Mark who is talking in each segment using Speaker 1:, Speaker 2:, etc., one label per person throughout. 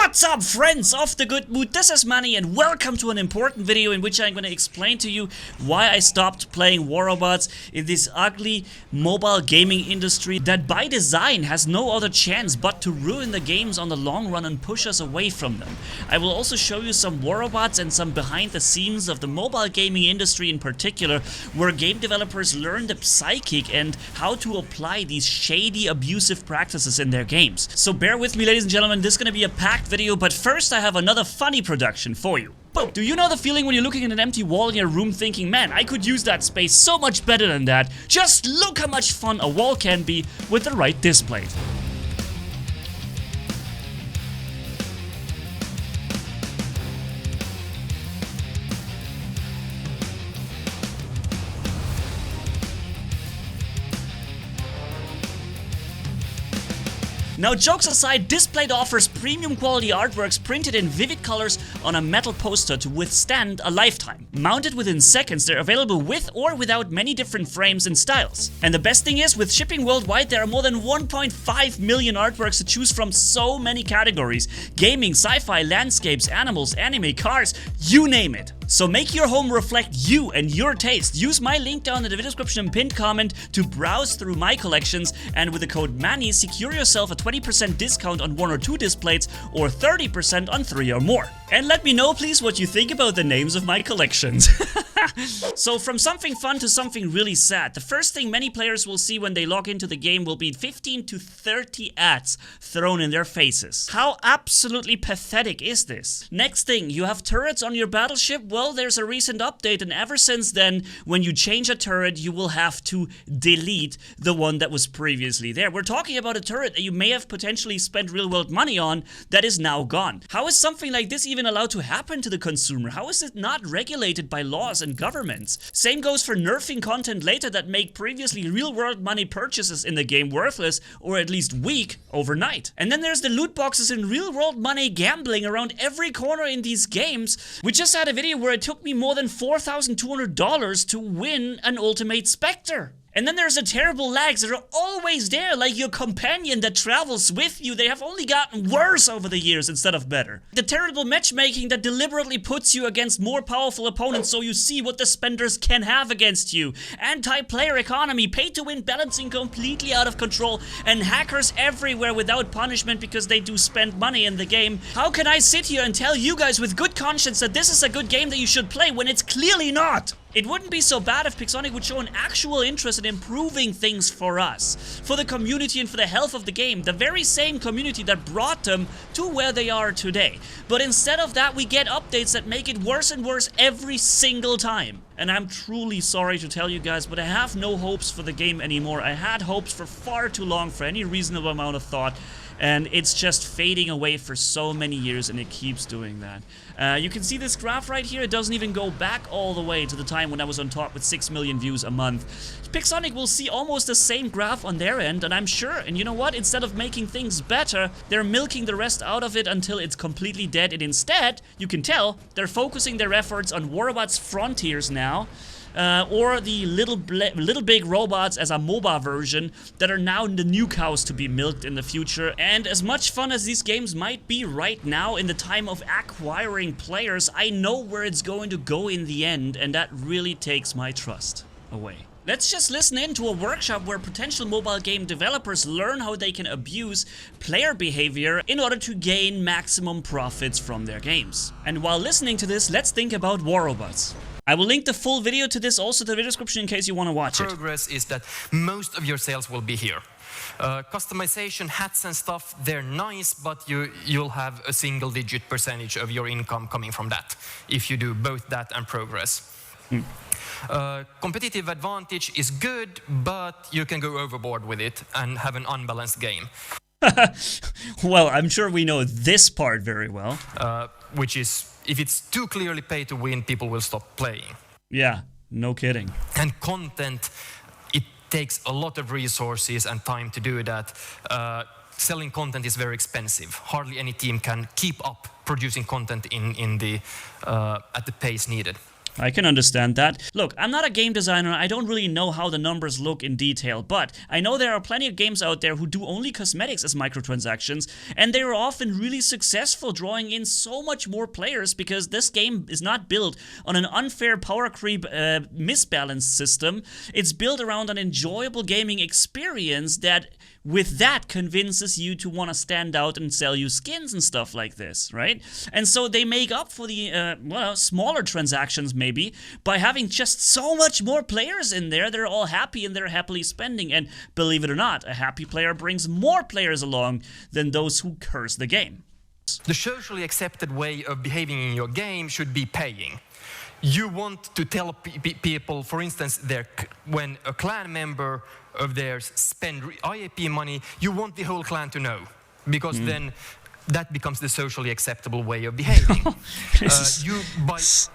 Speaker 1: What's up, friends of the good mood? This is Manni and welcome to an important video in which I'm going to explain to you why I stopped playing War Robots in this ugly mobile gaming industry that by design has no other chance but to ruin the games on the long run and push us away from them. I will also show you some War Robots and some behind the scenes of the mobile gaming industry in particular, where game developers learn the psychic and how to apply these shady, abusive practices in their games. So bear with me, ladies and gentlemen, this is going to be a packed video, but first I have another funny production for you. But do you know the feeling when you're looking at an empty wall in your room thinking, man, I could use that space so much better than that? Just look how much fun a wall can be with the right Displate. Now, jokes aside, Displate offers premium quality artworks printed in vivid colors on a metal poster to withstand a lifetime. Mounted within seconds, they're available with or without many different frames and styles. And the best thing is, with shipping worldwide, there are more than 1.5 million artworks to choose from so many categories. Gaming, sci-fi, landscapes, animals, anime, cars, you name it. So make your home reflect you and your taste. Use my link down in the video description and pinned comment to browse through my collections, and with the code MANNI, secure yourself a 20% discount on 1 or 2 Displates or 30% on 3 or more. And let me know please what you think about the names of my collections. So from something fun to something really sad, the first thing many players will see when they log into the game will be 15 to 30 ads thrown in their faces. How absolutely pathetic is this? Next thing, you have turrets on your battleship. Well, there's a recent update, and ever since then, when you change a turret, you will have to delete the one that was previously there. We're talking about a turret that you may have potentially spent real world money on that is now gone. How is something like this even allowed to happen to the consumer? How is it not regulated by laws and governments? Same goes for nerfing content later that make previously real world money purchases in the game worthless or at least weak overnight. And then there's the loot boxes and real world money gambling around every corner in these games. We just had a video where it took me more than $4,200 to win an Ultimate Spectre. And then there's the terrible lags that are always there, like your companion that travels with you. They have only gotten worse over the years instead of better. The terrible matchmaking that deliberately puts you against more powerful opponents so you see what the spenders can have against you. Anti-player economy, pay-to-win balancing completely out of control, and hackers everywhere without punishment because they do spend money in the game. How can I sit here and tell you guys with good conscience that this is a good game that you should play when it's clearly not? It wouldn't be so bad if Pixonic would show an actual interest in improving things for us, for the community and for the health of the game, the very same community that brought them to where they are today. But instead of that, we get updates that make it worse and worse every single time. And I'm truly sorry to tell you guys, but I have no hopes for the game anymore. I had hopes for far too long for any reasonable amount of thought, and it's just fading away for so many years, and it keeps doing that. You can see this graph right here. It doesn't even go back all the way to the time when I was on top with 6 million views a month. Pixonic will see almost the same graph on their end, and I'm sure, and you know what? Instead of making things better, they're milking the rest out of it until it's completely dead, and instead, you can tell, they're focusing their efforts on War Robots Frontiers now. Or the little big robots as a MOBA version that are now the new cows to be milked in the future. And as much fun as these games might be right now in the time of acquiring players, I know where it's going to go in the end, and that really takes my trust away. Let's just listen in to a workshop where potential mobile game developers learn how they can abuse player behavior in order to gain maximum profits from their games. And while listening to this, let's think about War Robots. I will link the full video to this also to the video description in case you want to watch it.
Speaker 2: Progress is that most of your sales will be here. Customization, hats and stuff, they're nice, but you'll have a single-digit percentage of your income coming from that, if you do both that and progress. Competitive advantage is good, but you can go overboard with it and have an unbalanced game.
Speaker 1: Well, I'm sure we know this part very well.
Speaker 2: Which is, if it's too clearly pay to win, people will stop playing.
Speaker 1: Yeah, no kidding.
Speaker 2: And content, it takes a lot of resources and time to do that. Selling content is very expensive. Hardly any team can keep up producing content at the pace needed.
Speaker 1: I can understand that. Look, I'm not a game designer, I don't really know how the numbers look in detail, but I know there are plenty of games out there who do only cosmetics as microtransactions, and they are often really successful, drawing in so much more players because this game is not built on an unfair power creep misbalanced system. It's built around an enjoyable gaming experience that with that convinces you to want to stand out and sell you skins and stuff like this, right? And so they make up for the smaller transactions maybe by having just so much more players in there. They're all happy and they're happily spending, and believe it or not, a happy player brings more players along than those who curse the game.
Speaker 2: The socially accepted way of behaving in your game should be paying. You want to tell people, for instance, when a clan member of theirs spend IAP money, you want the whole clan to know, because then that becomes the socially acceptable way of behaving. You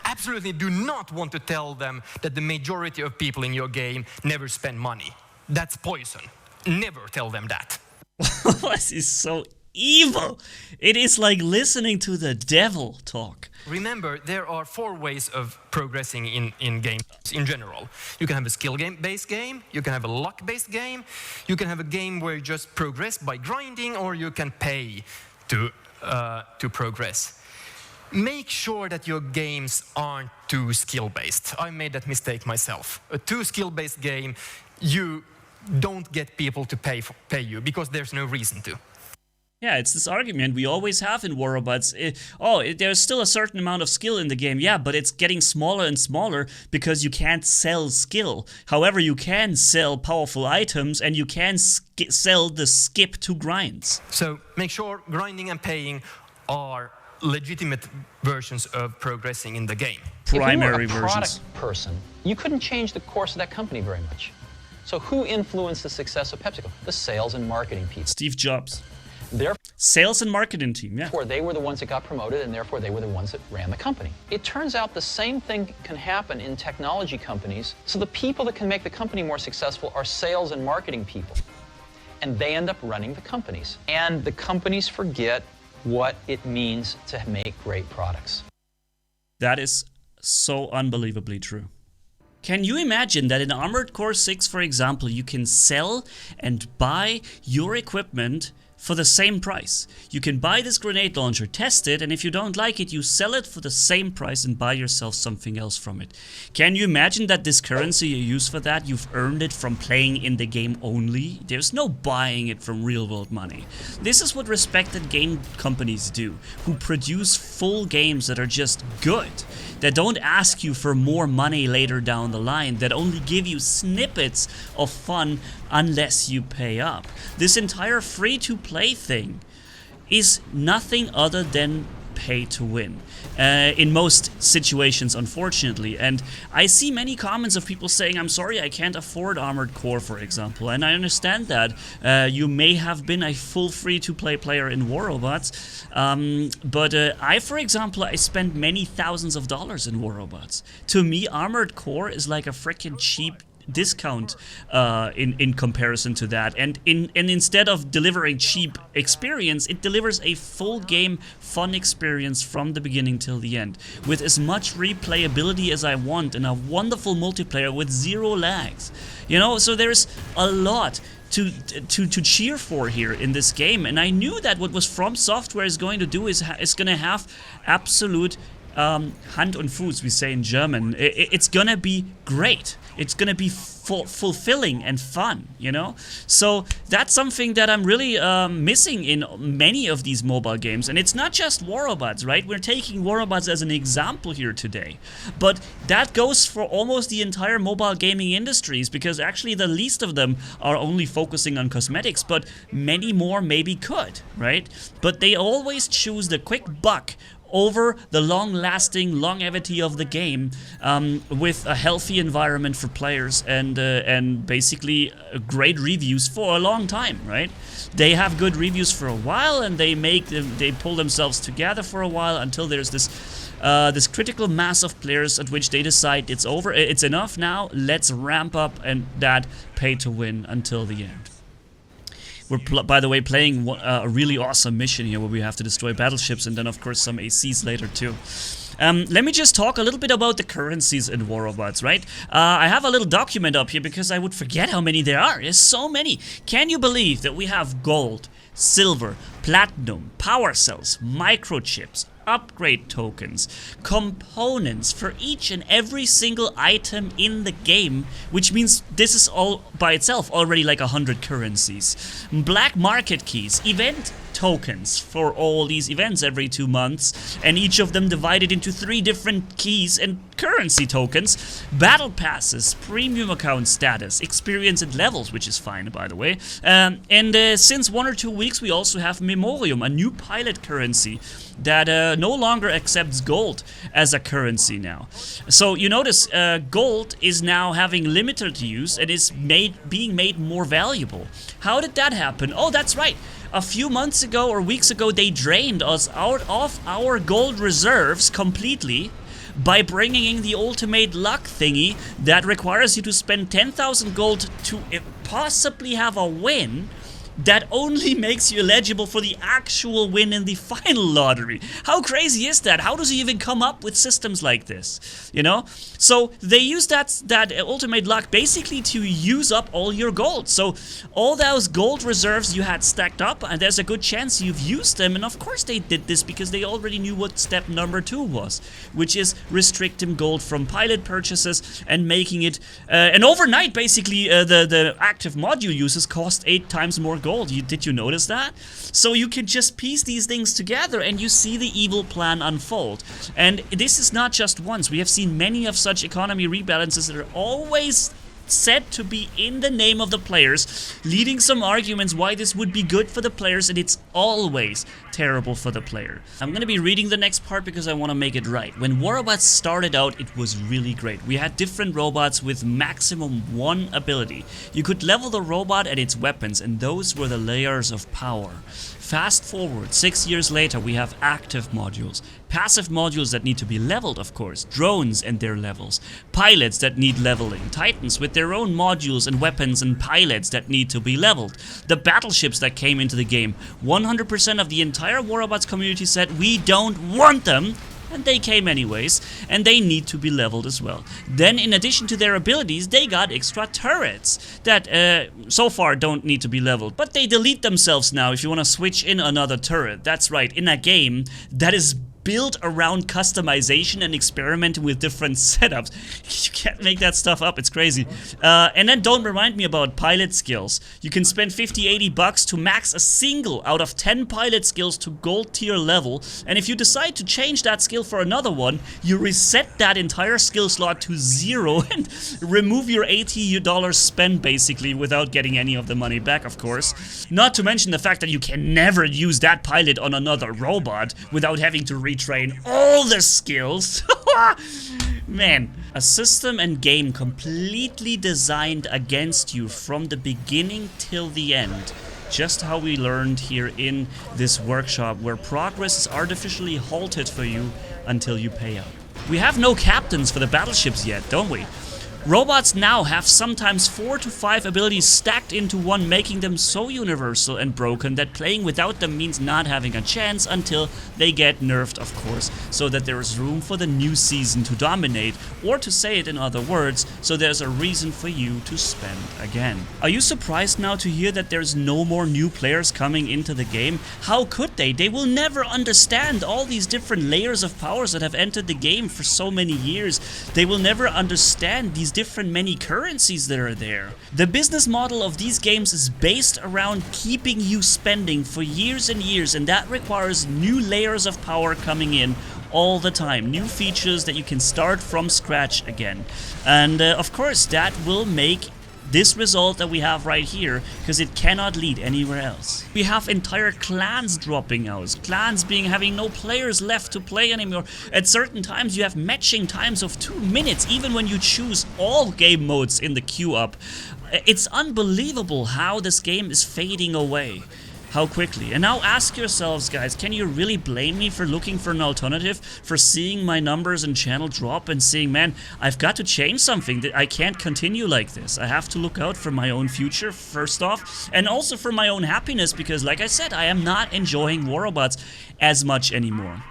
Speaker 2: absolutely do not want to tell them that the majority of people in your game never spend money. That's poison. Never tell them that.
Speaker 1: This is so evil. It is like listening to the devil talk.
Speaker 2: Remember, there are 4 ways of progressing in games in general. You can have a skill-based game, you can have a luck-based game, you can have a game where you just progress by grinding, or you can pay to progress. Make sure that your games aren't too skill-based. I made that mistake myself. A too skill-based game, you don't get people to pay you because there's no reason to.
Speaker 1: Yeah, it's this argument we always have in War Robots. There's still a certain amount of skill in the game, yeah, but it's getting smaller and smaller because you can't sell skill. However, you can sell powerful items and you can sell the skip to grinds.
Speaker 2: So make sure grinding and paying are legitimate versions of progressing in the game.
Speaker 1: Primary
Speaker 3: if you were a
Speaker 1: versions.
Speaker 3: product person, you couldn't change the course of that company very much. So who influenced the success of PepsiCo? The sales and marketing people.
Speaker 1: Steve Jobs.
Speaker 3: Therefore,
Speaker 1: Sales and marketing team, yeah.
Speaker 3: they were the ones that got promoted, and therefore they were the ones that ran the company. It turns out the same thing can happen in technology companies. So the people that can make the company more successful are sales and marketing people. And they end up running the companies. And the companies forget what it means to make great products.
Speaker 1: That is so unbelievably true. Can you imagine that in Armored Core 6, for example, you can sell and buy your equipment for the same price? You can buy this grenade launcher, test it, and if you don't like it, you sell it for the same price and buy yourself something else from it. Can you imagine that this currency you use for that, you've earned it from playing in the game only? There's no buying it from real-world money. This is what respected game companies do, who produce full games that are just good, that don't ask you for more money later down the line, that only give you snippets of fun unless you pay up. This entire free-to-play thing is nothing other than pay to win. In most situations, unfortunately. And I see many comments of people saying, I'm sorry, I can't afford Armored Core, for example. And I understand that. You may have been a full free-to-play player in War Robots. But I, for example, I spent many thousands of dollars in War Robots. To me, Armored Core is like a freaking cheap discount in comparison to that, and instead of delivering cheap experience, it delivers a full game fun experience from the beginning till the end, with as much replayability as I want and a wonderful multiplayer with 0 lags. You know, so there's a lot to cheer for here in this game, and I knew that what was From Software is going to do is going to have absolute Hand und Fuß, we say in German. It's gonna be great. It's gonna be fulfilling and fun, you know? So that's something that I'm really missing in many of these mobile games. And it's not just War Robots, right? We're taking War Robots as an example here today. But that goes for almost the entire mobile gaming industries, because actually the least of them are only focusing on cosmetics, but many more maybe could, right? But they always choose the quick buck over the long-lasting longevity of the game, with a healthy environment for players and basically great reviews for a long time, right? They have good reviews for a while, and they pull themselves together for a while until there's this critical mass of players at which they decide it's over, it's enough now, let's ramp up and that pay to win until the end. We're, by the way, playing a really awesome mission here where we have to destroy battleships and then, of course, some ACs later too. Let me just talk a little bit about the currencies in War Robots, right? I have a little document up here because I would forget how many there are. There's so many. Can you believe that we have gold, silver, platinum, power cells, microchips, upgrade tokens, components for each and every single item in the game, which means this is all by itself already like 100 currencies. Black market keys, event tokens for all these events every 2 months, and each of them divided into 3 different keys and currency tokens, battle passes, premium account status, experience and levels, which is fine by the way, and since 1 or 2 weeks we also have Memorium, a new pilot currency that no longer accepts gold as a currency now. So you notice gold is now having limited use and is being made more valuable. How did that happen? Oh, that's right. A few months ago or weeks ago, they drained us out of our gold reserves completely by bringing in the ultimate luck thingy that requires you to spend 10,000 gold to possibly have a win that only makes you eligible for the actual win in the final lottery. How crazy is that? How does he even come up with systems like this? You know? So they use that ultimate luck basically to use up all your gold. So all those gold reserves you had stacked up, and there's a good chance you've used them, and of course they did this because they already knew what step number 2 was, which is restricting gold from pilot purchases and making it and overnight basically the active module users cost 8 times more gold. Did you notice that? So you can just piece these things together and you see the evil plan unfold. And this is not just once. We have seen many of such economy rebalances that are always said to be in the name of the players, leading some arguments why this would be good for the players, and it's always terrible for the player. I'm going to be reading the next part because I want to make it right. When War Robots started out, it was really great. We had different robots with maximum 1 ability. You could level the robot and its weapons, and those were the layers of power. Fast forward, 6 years later, we have active modules. Passive modules that need to be leveled, of course. Drones and their levels. Pilots that need leveling. Titans with their own modules and weapons and pilots that need to be leveled. The battleships that came into the game. 100% of the entire War Robots community said, we don't want them. And they came anyways, and they need to be leveled as well. Then, in addition to their abilities, they got extra turrets that so far don't need to be leveled, but they delete themselves now if you want to switch in another turret. That's right, in a game that is built around customization and experimenting with different setups. You can't make that stuff up, it's crazy. And then don't remind me about pilot skills. You can spend $50-80 to max a single out of 10 pilot skills to gold tier level, and if you decide to change that skill for another one, you reset that entire skill slot to 0 and remove your $80 spent basically without getting any of the money back, of course. Not to mention the fact that you can never use that pilot on another robot without having to retrain all the skills. Man, a system and game completely designed against you from the beginning till the end. Just how we learned here in this workshop, where progress is artificially halted for you until you pay up. We have no captains for the battleships yet, don't we? Robots now have sometimes 4 to 5 abilities stacked into one, making them so universal and broken that playing without them means not having a chance until they get nerfed, of course, so that there is room for the new season to dominate, or to say it in other words, so there's a reason for you to spend again. Are you surprised now to hear that there's no more new players coming into the game? How could they? They will never understand all these different layers of powers that have entered the game for so many years. They will never understand these different many currencies that are there. The business model of these games is based around keeping you spending for years and years, and that requires new layers of power coming in all the time, new features that you can start from scratch again. And of course that will make this result that we have right here, because it cannot lead anywhere else. We have entire clans dropping out, clans having no players left to play anymore. At certain times you have matching times of 2 minutes, even when you choose all game modes in the queue up. It's unbelievable how this game is fading away. how quickly. And now ask yourselves, guys, can you really blame me for looking for an alternative, for seeing my numbers and channel drop and seeing, man, I've got to change something, that I can't continue like this. I have to look out for my own future, first off, and also for my own happiness, because like I said, I am not enjoying War Robots as much anymore.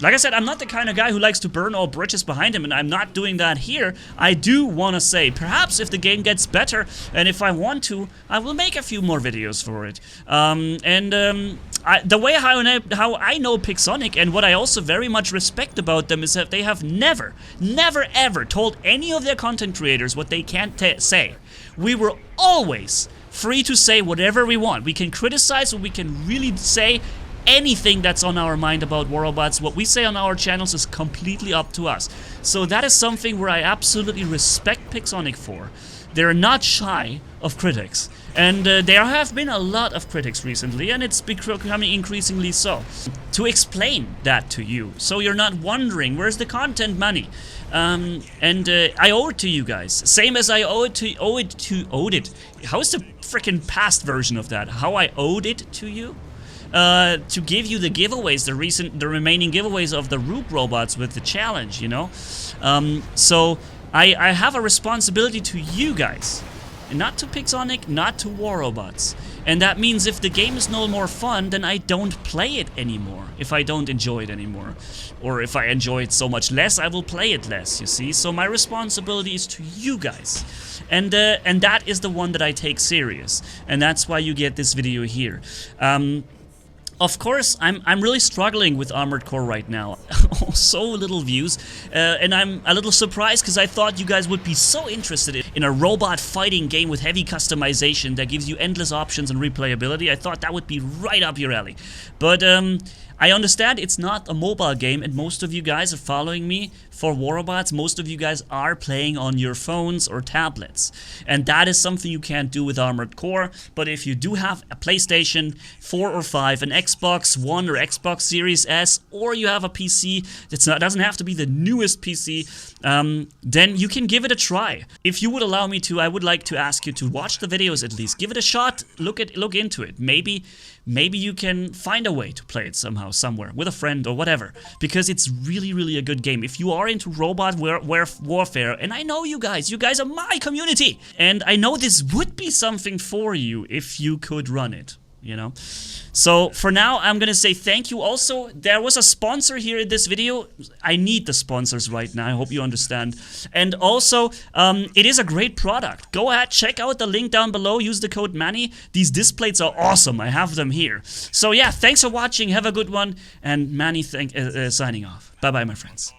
Speaker 1: Like I said, I'm not the kind of guy who likes to burn all bridges behind him, and I'm not doing that here. I do want to say, perhaps if the game gets better, and if I want to, I will make a few more videos for it. The way how I know Pixonic, and what I also very much respect about them, is that they have never ever told any of their content creators what they can't say. We were always free to say whatever we want. We can criticize, or we can really say anything that's on our mind about War Robots. What we say on our channels is completely up to us. So that is something where I absolutely respect Pixonic for. They're not shy of critics. And there have been a lot of critics recently, and it's becoming increasingly so. To explain that to you, so you're not wondering, where's the content money? I owe it to you guys. Same as I owed it. How is the freaking past version of that? How I owed it to you? To give you the giveaways, the remaining giveaways of the Rook robots with the challenge, you know? So I have a responsibility to you guys, and not to Pixonic, not to War Robots. And that means if the game is no more fun, then I don't play it anymore, if I don't enjoy it anymore. Or if I enjoy it so much less, I will play it less, you see? So my responsibility is to you guys. And that is the one that I take serious. And that's why you get this video here. Of course, I'm really struggling with Armored Core right now. So little views, and I'm a little surprised because I thought you guys would be so interested in a robot fighting game with heavy customization that gives you endless options and replayability. I thought that would be right up your alley. But I understand it's not a mobile game, and most of you guys are following me for War Robots. Most of you guys are playing on your phones or tablets, and that is something you can't do with Armored Core. But if you do have a PlayStation 4 or 5, an Xbox One or Xbox Series S, or you have a PC that doesn't have to be the newest PC, then you can give it a try. If you would allow me to, I would like to ask you to watch the videos at least. Give it a shot. Look into it. Maybe you can find a way to play it somehow, somewhere, with a friend or whatever, because it's really a good game. If you are into robot warfare, and I know you guys are my community, and I know this would be something for you if you could run it, you know? So for now, I'm gonna say thank you. Also, there was a sponsor here in this video. I need the sponsors right now, I hope you understand. And also, it is a great product. Go ahead, check out the link down below, use the code Manni. These displays are awesome, I have them here. So yeah, thanks for watching, have a good one, and Manni signing off. Bye bye, my friends.